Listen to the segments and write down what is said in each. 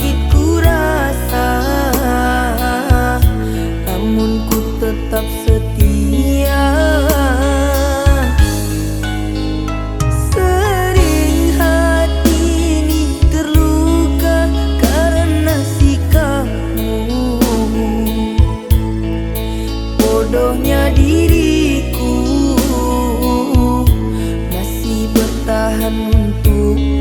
sakit ku rasa, namun ku tetap setia. Sering hati ini terluka karena sikapmu. Bodohnya diriku masih bertahan untukmu.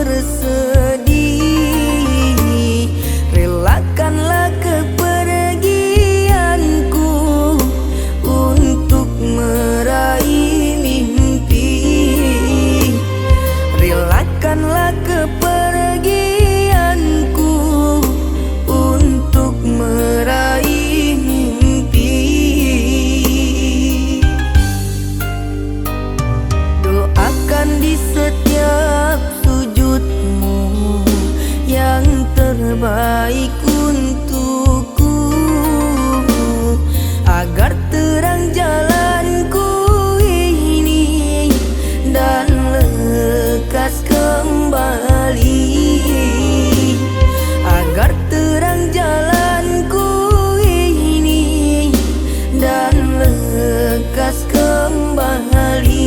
bersedih. Relakanlah kepergianku untuk meraih mimpi. Relakanlah kepergianku untuk meraih mimpi. Doakan di setiap sujudmu yang terbaik untukku, agar terang jalanku ini dan lekas kembali. Agar terang jalanku ini dan lekas kembali.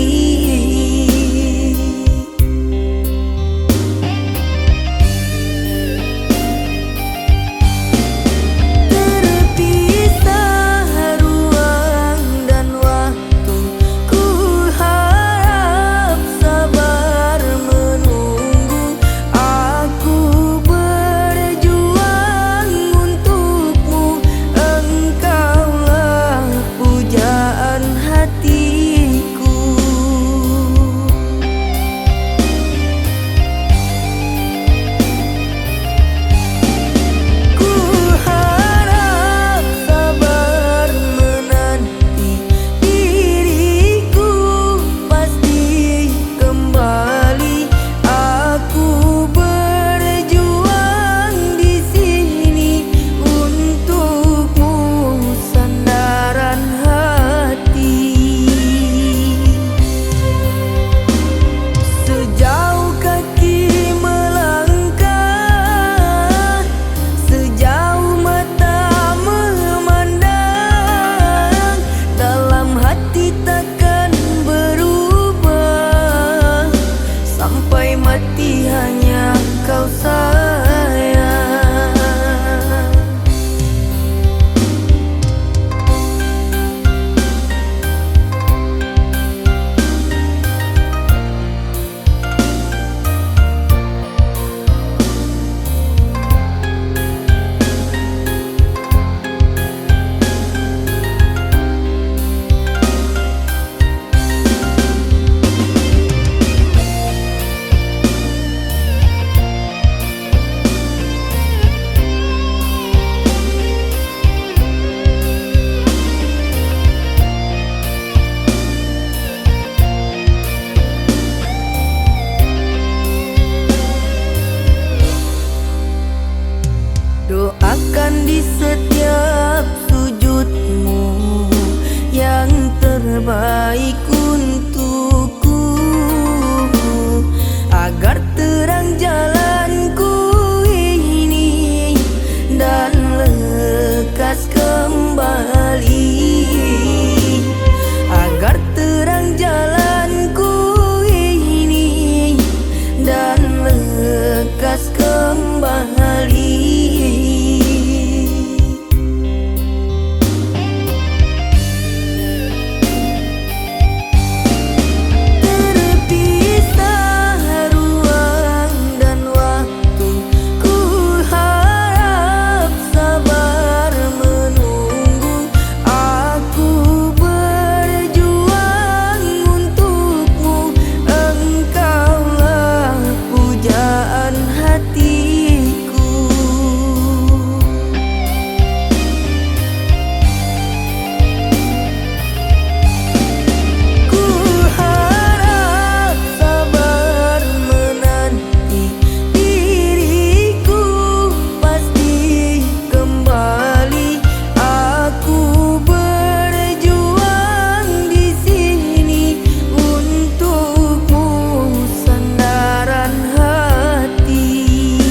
Mati hanya kau sayang. Doakan di setiap sujudmu yang terbaik untukku, agar terang jalanku ini dan lekas kembali. Agar terang jalanku ini dan lekas kembali. Sandaran hati.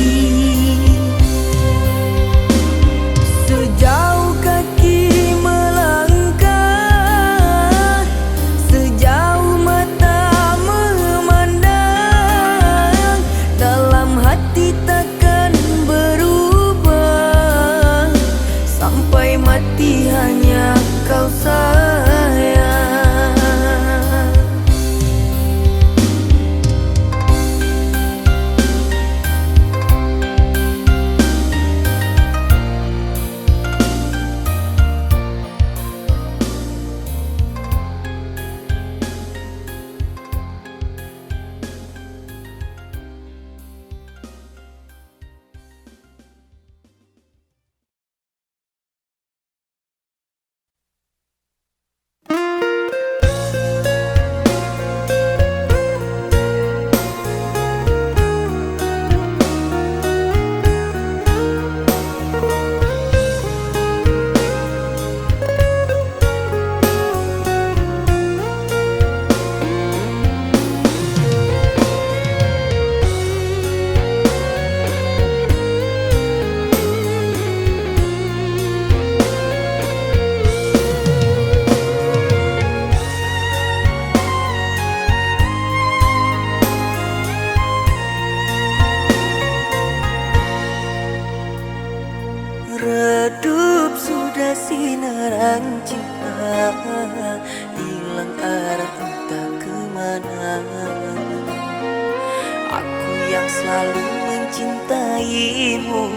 mencintaimu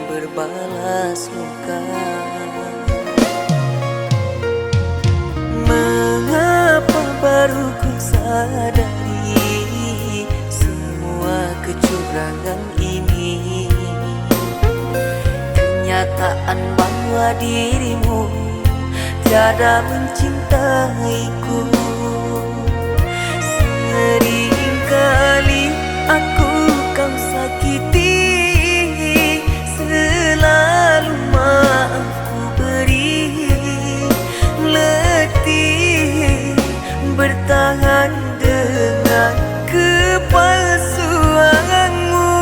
berbalas muka. Mengapa baru ku sadari semua kecurangan ini? Kenyataan bahwa dirimu tiada mencintaiku. Seringkali aku kau sakiti, selalu maaf ku beri. Letih bertahan dengan kepalsuanmu.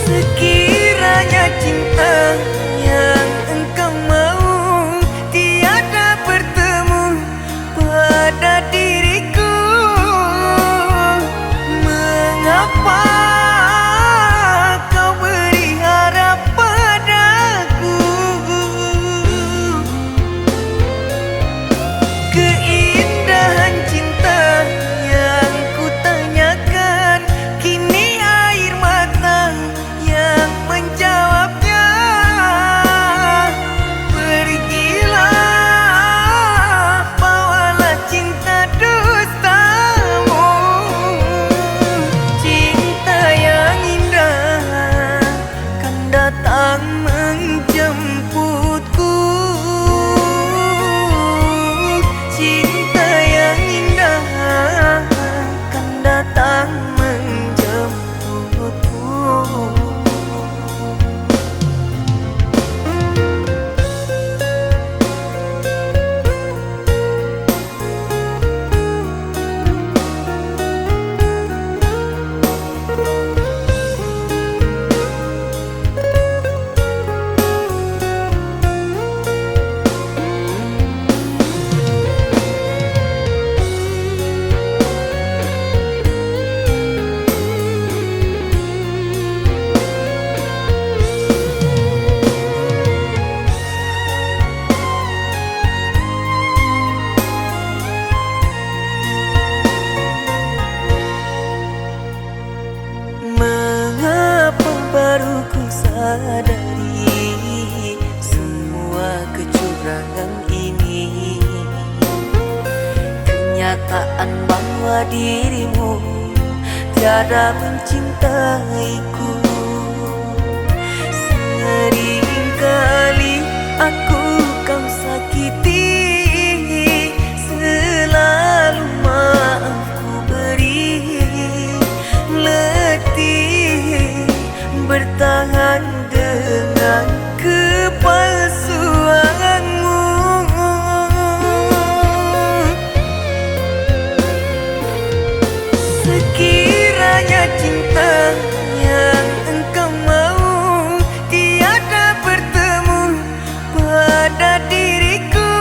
Sekiranya cinta yang engkau mau tiada bertemu pada diriku, mengapa kau beri harap padaku? Keindahan cinta yang ku tanyakan, kini air mata yang menjawabnya. Pergilah, bawalah cinta dustamu. Cinta yang indah kan datang menjemputku. Cinta yang indah kan datang menjemputku. Mengapa baru ku sadari semua kecurangan ini? Kenyataan bahwa dirimu tiada mencintaiku. Seringkali aku kau sakiti, selalu maaf ku beri. Letih bertahan dengan kepalsuanmu. Sekiranya cinta yang engkau mau tiada bertemu pada diriku,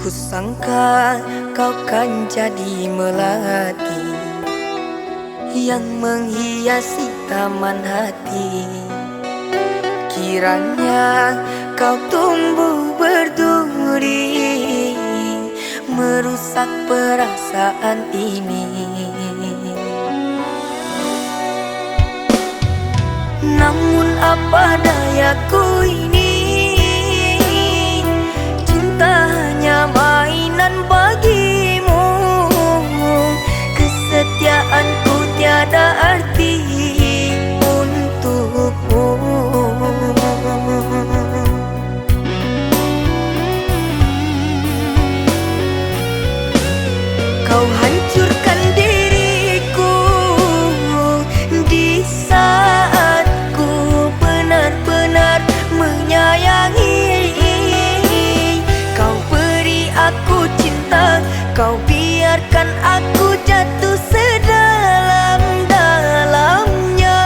Kusangka kau kan jadi melati yang menghiasi taman hati. Kiranya kau tumbuh berduri, merusak perasaan ini. Namun apa dayaku ini, cinta hanya mainan bagimu. Kesetiaanku tiada arti untukmu. Kau hancurkan diriku di saat ku benar-benar menyayangi. Kau beri aku cinta, kau biarkan aku jatuh sedalam-dalamnya.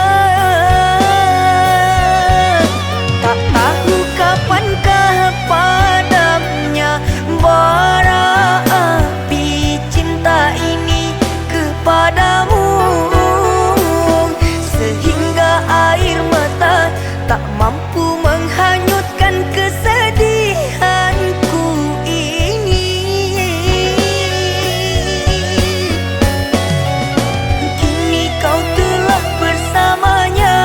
Tak tahu kapankah padamnya bara api cinta ini kepadamu, sehingga air mata tak mampu menghanyutkan kesedihanku ini. Kini kau telah bersamanya,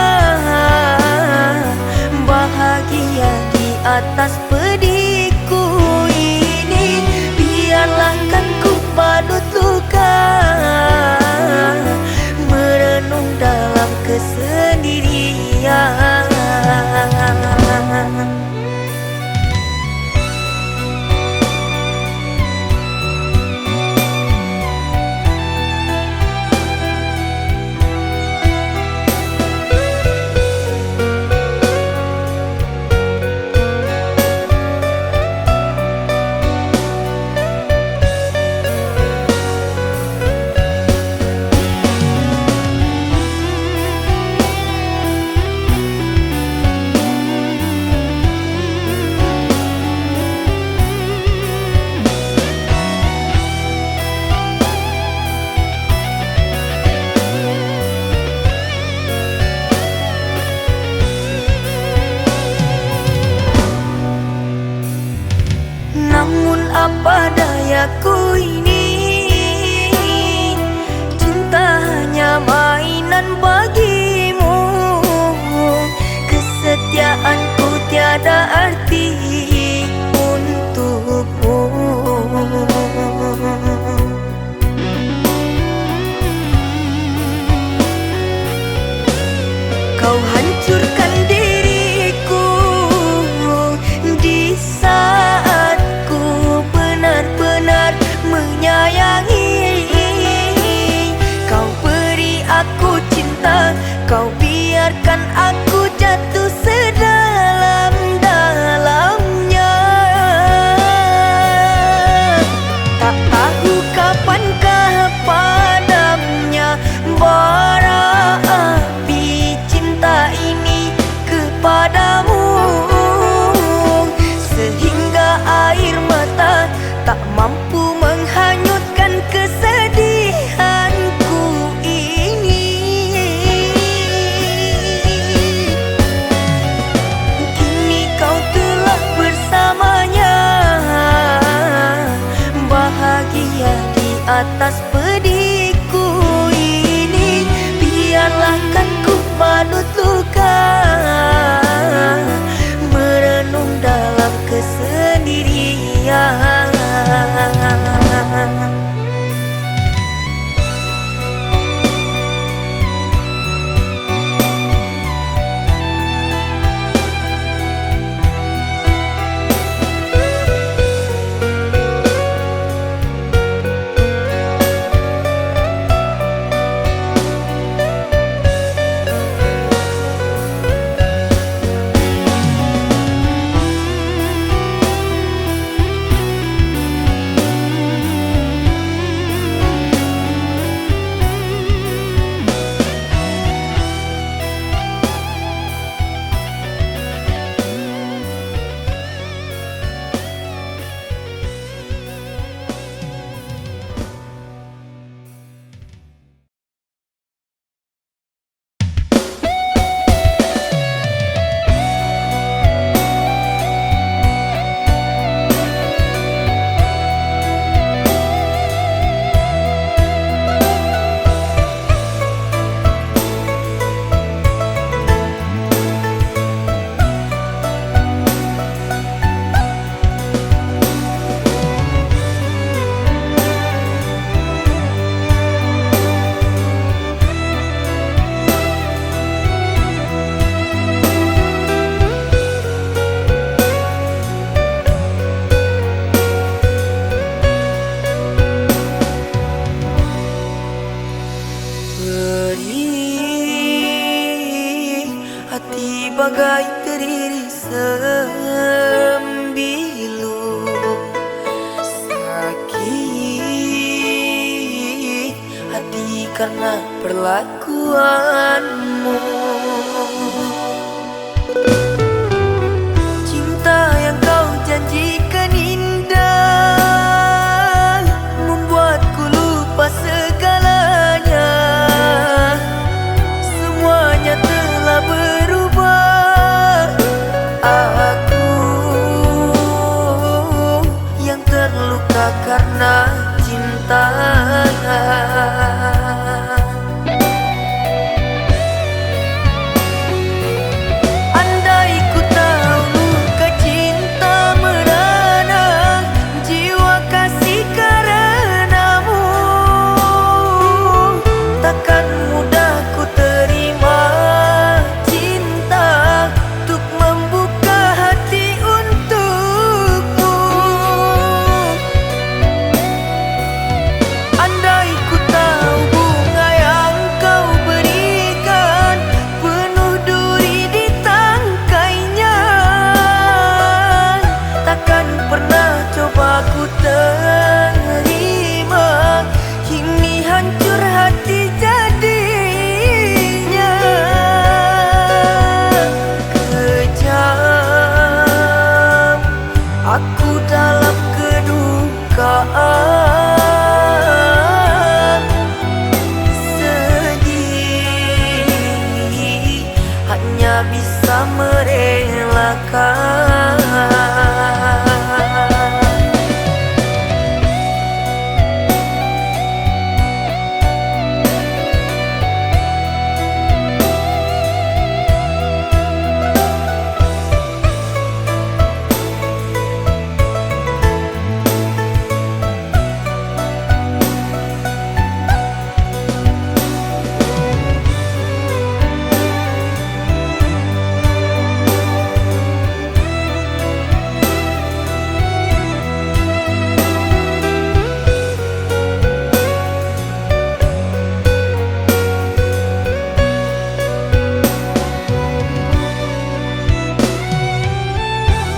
bahagia di atas pedihku ini. Biarlah kan ku badut luka, merenung dalam kesendirian. Namun apa dayaku ini, cinta hanya mainan bagimu. Kesetiaanku tiada arti untukmu. Kau hancurkan diriku di saat benar-benar menyayangi. Kau beri aku cinta, kau biarkan aku jatuh sedalam-dalamnya. Tak tahu kapankah padamnya bara api cinta ini kepadamu, sehingga air mata tak mampu menghanyutkan kesedihanku ini. Kini kau telah bersamanya, bahagia di atas pedihku ini. Biarlah kan ku badut luka, merenung dalam kesendirian. karena perlakuanmu. Cinta yang kau janjikan indah membuatku lupa segalanya. Semuanya telah berubah. Aku yang terluka karena cinta. Andai ku tahu luka cinta merana jiwa kasih karenamu, takkan mudah ku terima cinta untuk membuka hati untukmu. Andai ku tahu bunga yang kau berikan penuh duri di tangkainya, takkan pernah coba ku terima. Kini hancur hati jadinya. Kejam aku dalam kedukaan, sedih hanya bisa merelakan.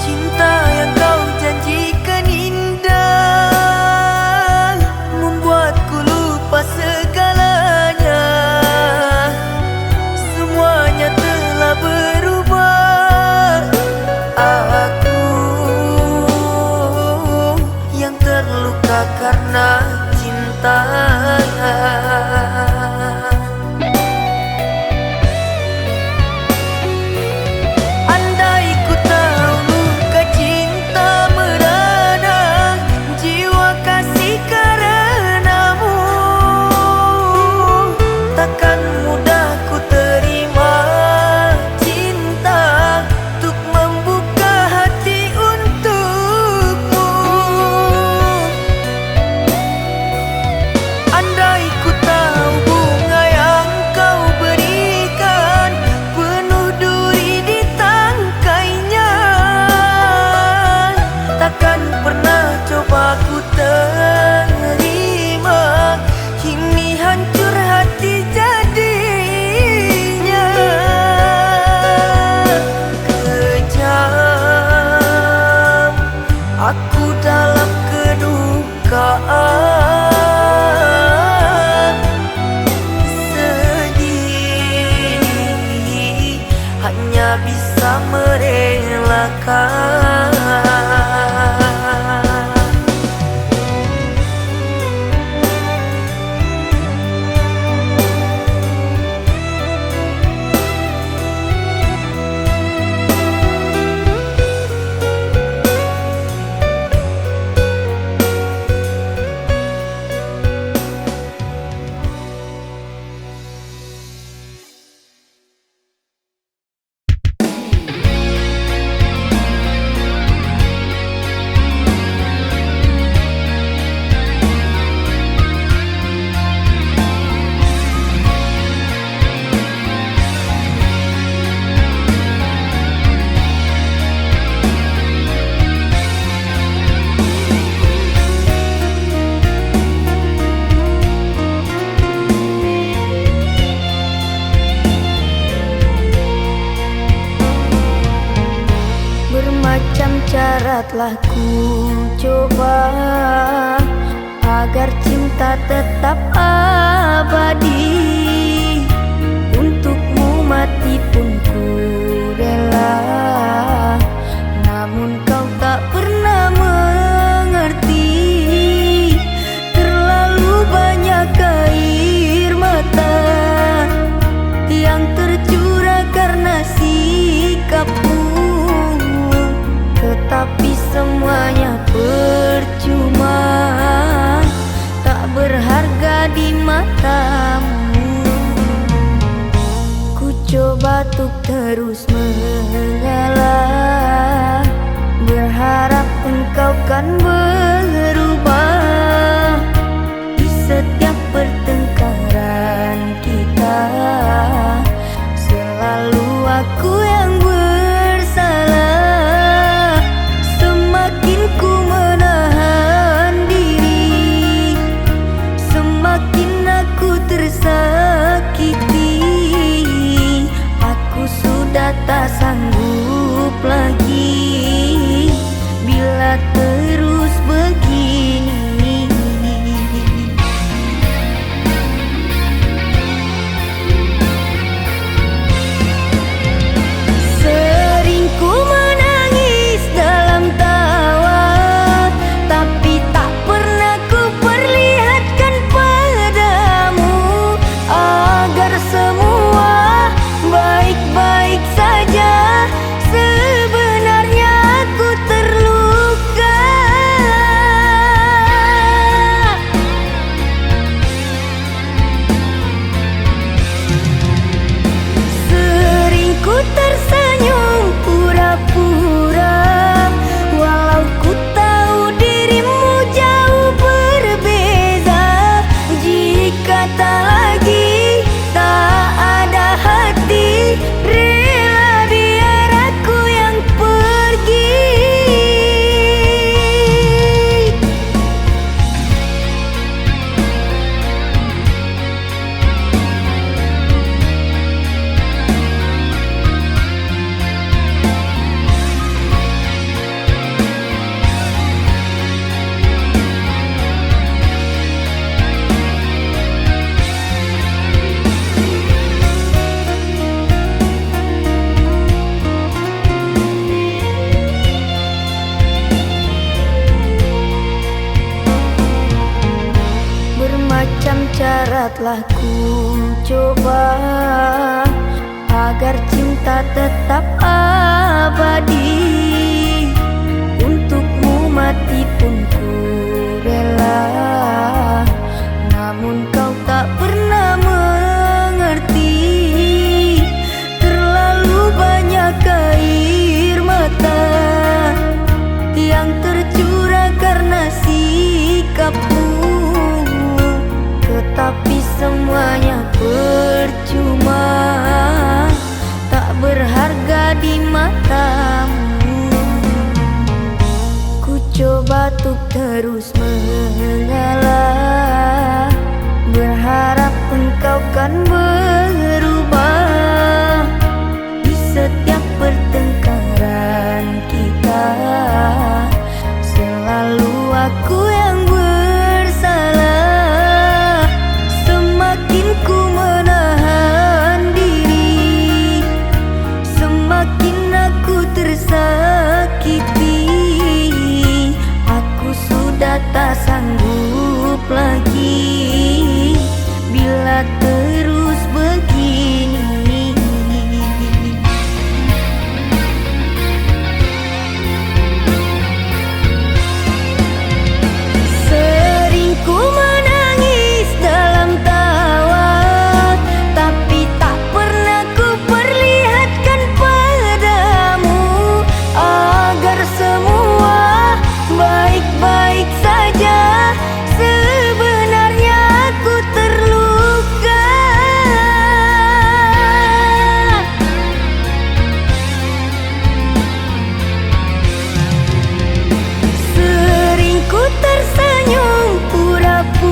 Cinta yang kau janjikan indah membuatku lupa segalanya. Semuanya telah berubah. Aku yang terluka karena cinta. Andai ku tahu luka cinta merana jiwa kasih karenamu, takkan mudah ku terima cinta untuk membuka hati untukmu. Andai ku tahu bunga yang kau berikan penuh duri di tangkainya, takkan pernah coba ku terima. Kini hancur hati jadinya. Kejam aku dalam kedukaan, sedih hanya bisa merelakan. cara telah ku coba agar cinta tetap ada. abadi. Untukmu mati pun ku rela, namun kau tak pernah mengerti. Terlalu banyak air mata yang tercurah karena sikapmu, tetapi semuanya percuma, tak berharga di matamu. Ku coba untuk terus mengalah, berharap engkau kan berubah. Di setiap pertengkaran kita selalu aku yang bersalah. Semakin ku menahan diri, semakin aku tersakiti. Aku sudah tak sanggup lagi bila terus begini. Sering ku menangis dalam tawa, tapi tak pernah ku perlihatkan padamu, agar semua baik-baik saja. Sebenarnya aku terluka. Sering ku tersenyum pura-pura, walau ku tahu dirimu jauh berbeza. Jika tak lagi, tak ada hati, rela biar aku yang pergi. Bermacam cara telah ku coba agar cinta tetap abadi. Untukmu mati pun ku rela, namun kau tak pernah mengerti. Terlalu banyak air mata yang tercurah karena sikapmu, tetapi semuanya percuma, tak berharga di matamu. Ku coba untuk terus mengalah, berharap engkau kan berubah. Di setiap pertengkaran kita selalu aku yang bersalah. Semakin ku menahan diri, semakin aku tersakiti. Aku sudah tak sanggup lagi bila terus begini. Sering ku menangis dalam tawa, tapi tak pernah ku perlihatkan padamu, agar semua baik-baik saja. Sebenarnya aku terluka. Sering ku tersenyum pura-pura,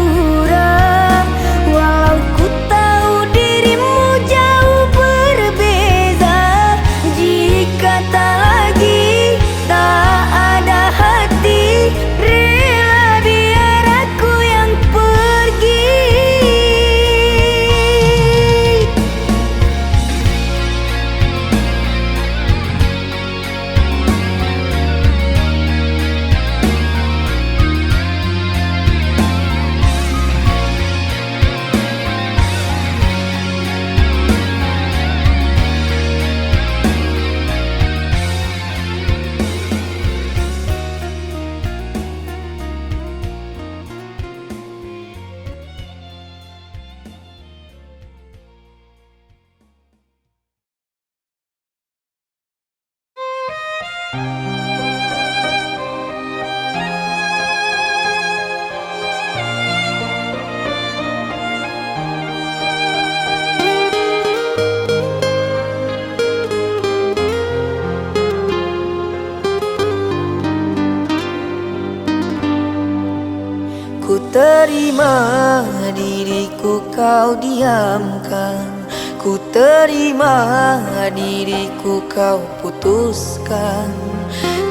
Ku terima diriku kau diamkan, ku terima diriku kau putuskan.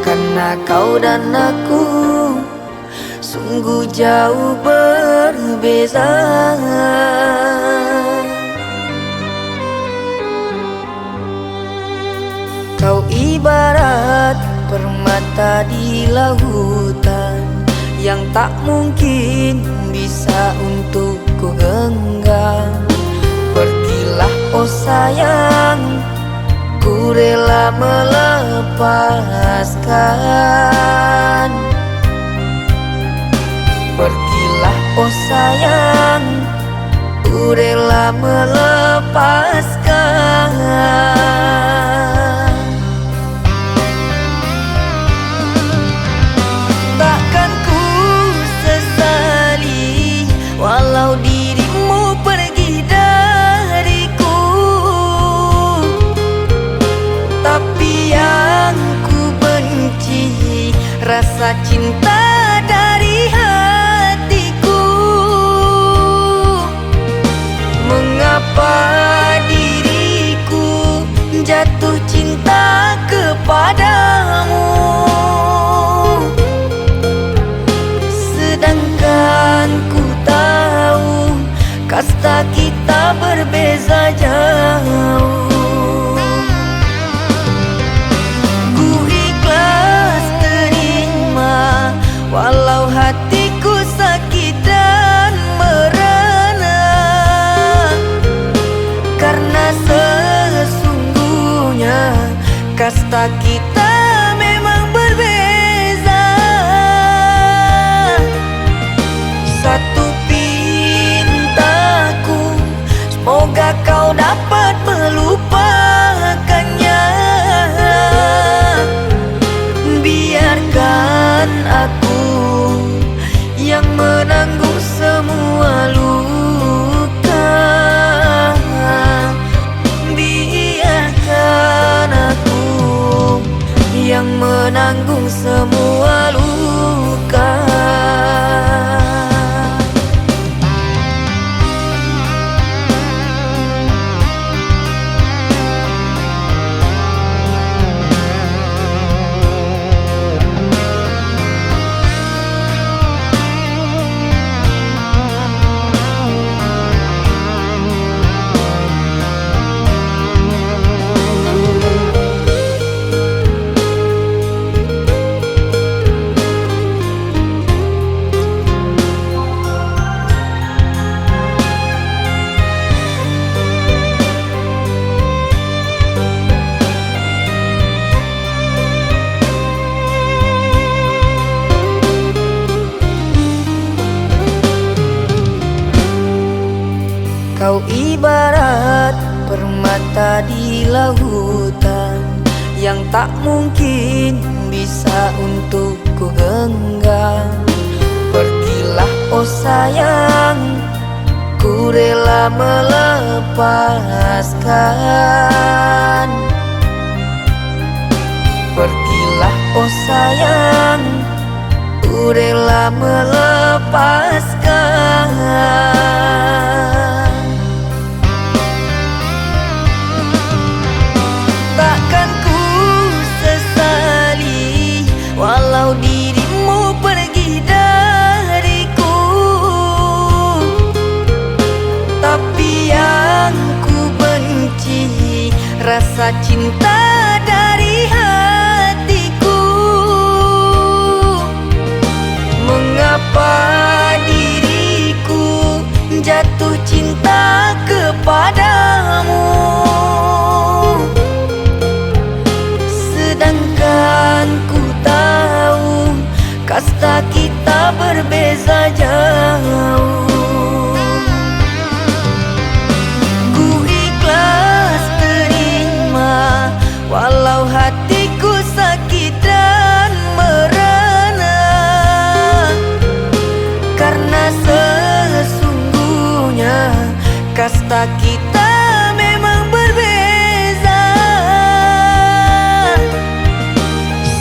Karena kau dan aku sungguh jauh berbeza. Kau ibarat permata di lautan yang tak mungkin bisa untuk ku genggam. Pergilah oh sayang, ku rela melepaskan. Pergilah oh sayang, ku rela melepaskan. Takkan ku sesali walau dirimu pergi dariku, tapi yang ku benci rasa cinta dari hatiku. Mengapa diriku jatuh cinta kepadamu, sedangkan ku tahu kasta kita berbeza jauh. Ku ikhlas terima walau hatiku sakit dan merana, karena sesungguhnya kasta kita memang berbeza. Satu pintaku, semoga kau dapat melupakannya. Biarkan aku yang menanggung semua luka. Biarkan aku yang menanggung semua luka. Kau ibarat permata di lautan yang tak mungkin bisa untuk ku genggam. Pergilah oh sayang, ku rela melepaskan. Pergilah oh sayang, ku rela melepaskan. Takkan ku sesali walau dirimu pergi dariku, tapi yang ku benci rasa cinta dari hatiku. Mengapa diriku jatuh cinta kepadamu, sedangkan ku tahu kasta kita berbeza jauh. Ku ikhlas terima walau hatiku sakit dan merana, karena sesungguhnya kasta kita memang berbeza.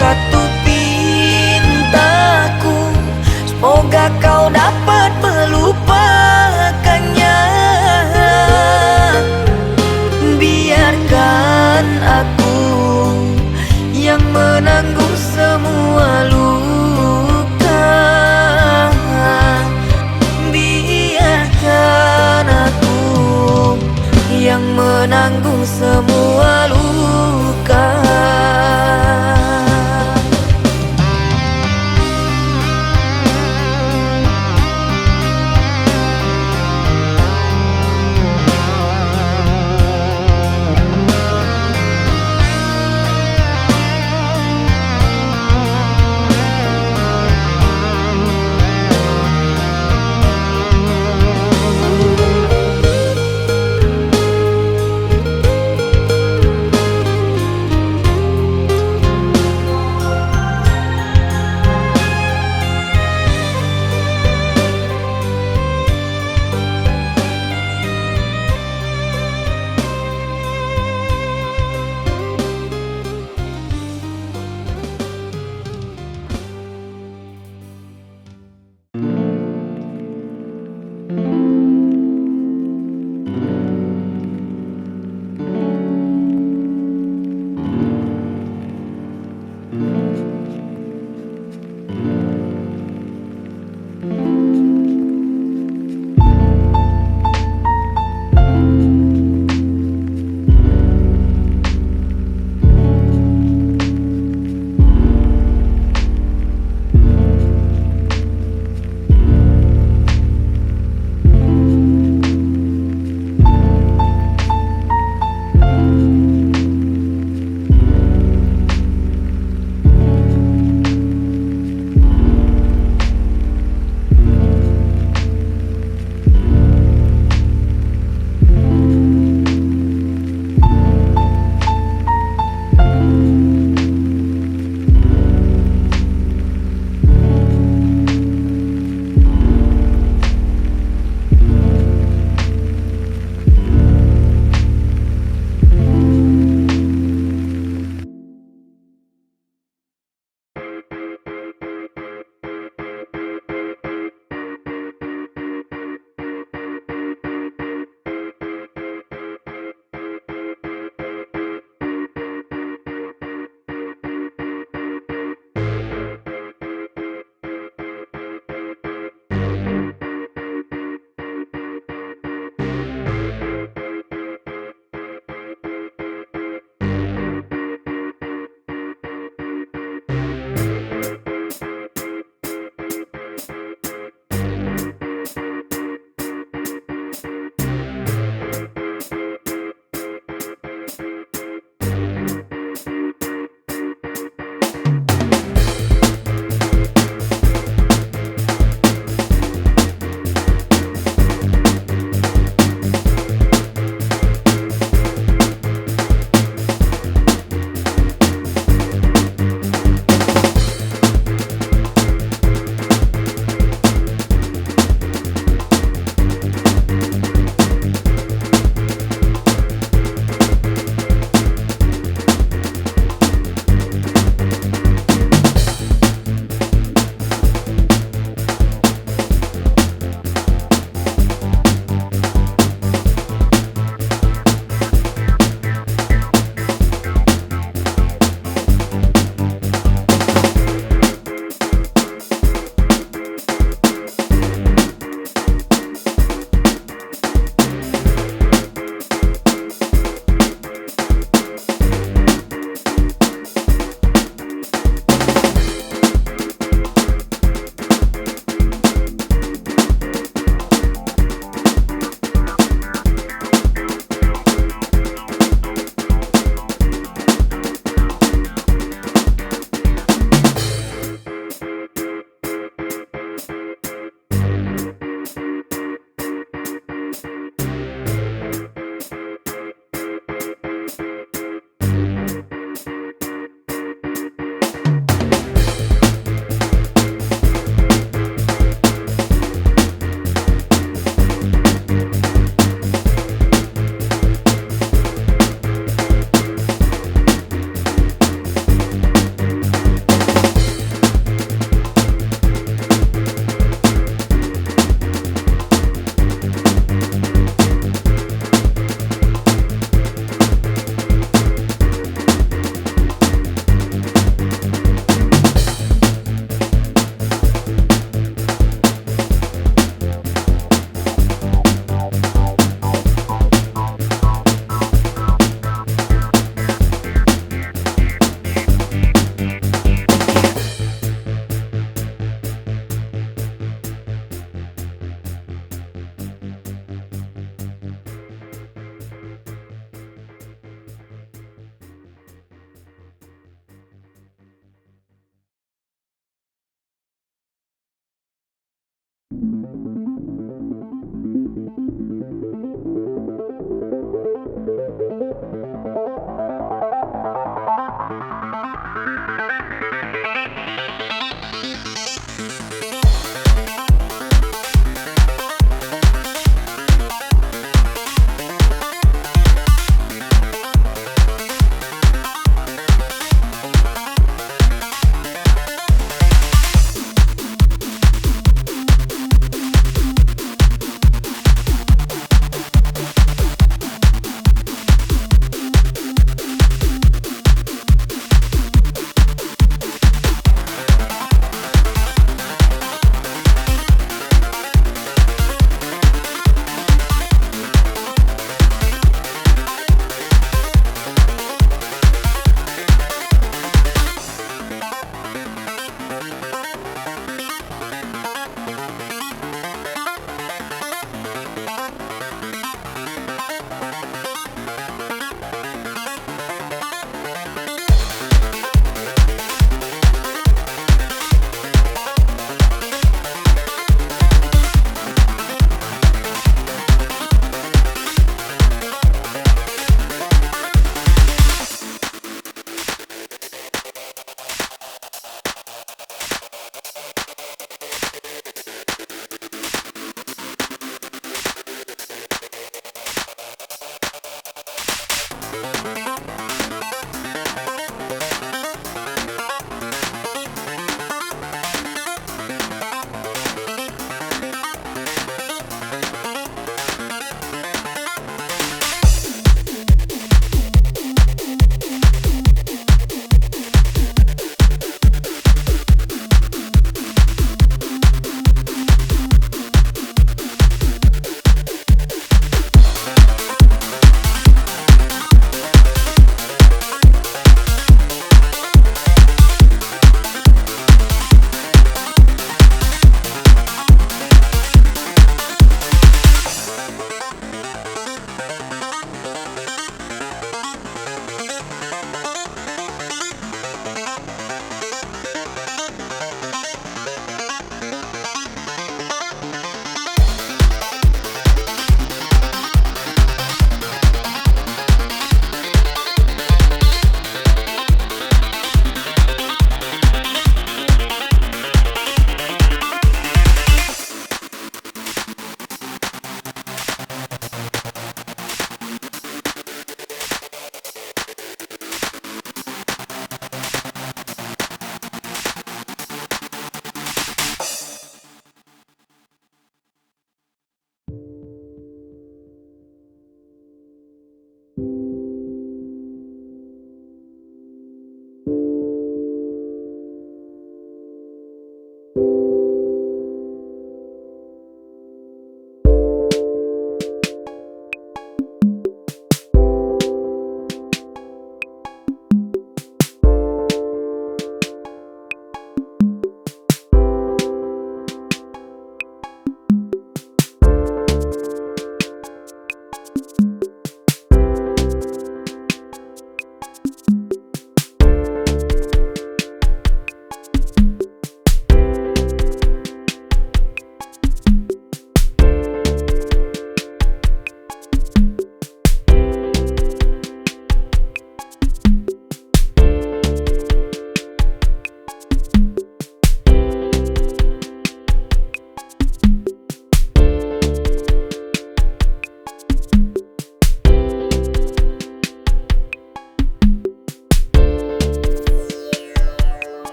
Satu pintaku, semoga Apakah kau dapat melupakannya? Biarkan aku yang menanggung semua luka. Biarkan aku yang menanggung semua luka.